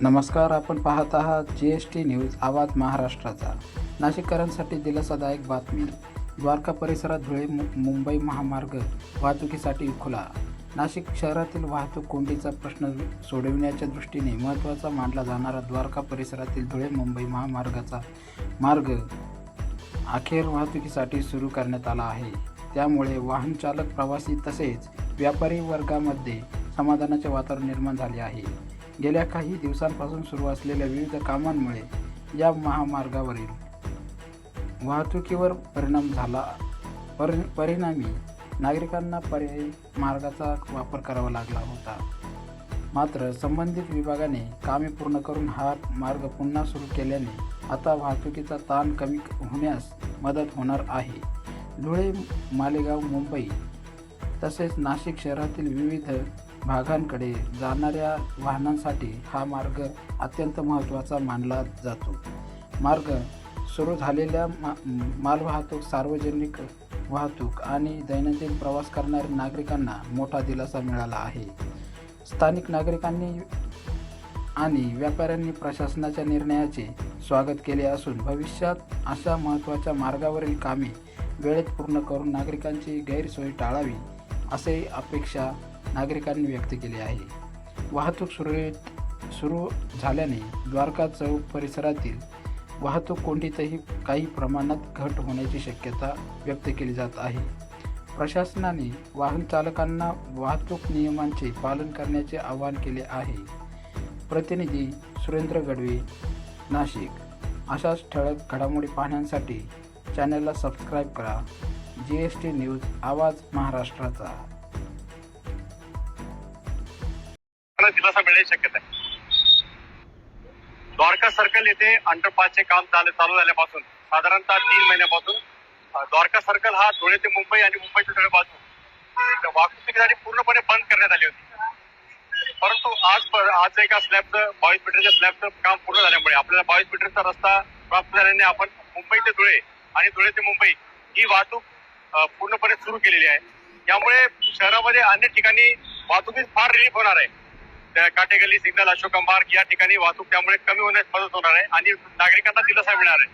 नमस्कार, आपण पाहत आहात GST न्यूज आवाज महाराष्ट्राचा। नाशिककरांसाठी दिलासादायक बातमी। द्वारका परिसरात धुळे मुंबई महामार्ग वाहतुकीसाठी खुला। नाशिक शहरातील वाहतूक कोंडीचा प्रश्न सोडविण्याच्या दृष्टीने महत्त्वाचा मानला जाणारा द्वारका परिसरातील धुळे मुंबई महामार्गाचा मार्ग अखेर वाहतुकीसाठी सुरू करण्यात आला आहे। त्यामुळे वाहन चालक, प्रवासी तसेच व्यापारी वर्गामध्ये समाधानाचे वातावरण निर्माण झाले आहे। गेल्या काही दिवसांपासून सुरू असलेल्या विविध कामांमुळे या महामार्गावरील वाहतुकीवर परिणाम झाला। परिणामी नागरिकांना पर्यायी मार्गाचा वापर करावा लागला होता। मात्र संबंधित विभागाने कामे पूर्ण करून हा मार्ग पुन्हा सुरू केल्याने आता वाहतुकीचा ताण कमी होण्यास मदत होणार आहे। धुळे, मालेगाव, मुंबई तसेच नाशिक शहरातील विविध भागांकडे जाणाऱ्या वाहनांसाठी हा मार्ग अत्यंत महत्त्वाचा मानला जातो। मार्ग सुरू झालेल्या मालवाहतूक, सार्वजनिक वाहतूक आणि दैनंदिन प्रवास करणाऱ्या नागरिकांना मोठा दिलासा मिळाला आहे। स्थानिक नागरिकांनी आणि व्यापाऱ्यांनी प्रशासनाच्या निर्णयाचे स्वागत केले असून भविष्यात अशा महत्त्वाच्या मार्गावरील कामे वेळेत पूर्ण करून नागरिकांची गैरसोय टाळावी असे अपेक्षा नागरिकांनी व्यक्त केली आहे। वाहतूक सुरू झाल्याने द्वारका चौक परिसरातील वाहतूक कोंडीतही काही प्रमाणात घट होण्याची शक्यता व्यक्त केली जात आहे। प्रशासनाने वाहन चालकांना वाहतूक नियमांचे पालन करण्याचे आवाहन केले आहे। प्रतिनिधी सुरेंद्र गडवे, नाशिक। अशाच ठळक घडामोडी पाहण्यासाठी चॅनलला सबस्क्राईब करा। GST न्यूज आवाज महाराष्ट्राचा। दिलासा मिळण्याची शक्यता आहे। द्वारका सर्कल येथे अंडरपासचे काम चालू झाल्यापासून साधारणतः 3 महिन्यापासून द्वारका सर्कल हा धुळे ते मुंबई आणि मुंबई ते धुळे बाजू वाहतुकीसाठी पूर्णपणे बंद करण्यात आली होती। परंतु आज एका स्लॅबचं 22 मीटरच्या स्लॅबचं काम पूर्ण झाल्यामुळे आपल्याला 22 मीटरचा रस्ता प्राप्त झाल्याने आपण मुंबई ते धुळे आणि धुळे ते मुंबई ही वाहतूक पूर्णपणे सुरू केलेली आहे। यामुळे शहरामध्ये अनेक ठिकाणी वाहतुकीस फार रिलीफ होणार आहे। काटेगल्ली, सिग्नल, अशोका मार्ग या ठिकाणी वाहतूक त्यामुळे कमी होण्यास मदत होणार आहे आणि नागरिकांना दिलासा मिळणार आहे।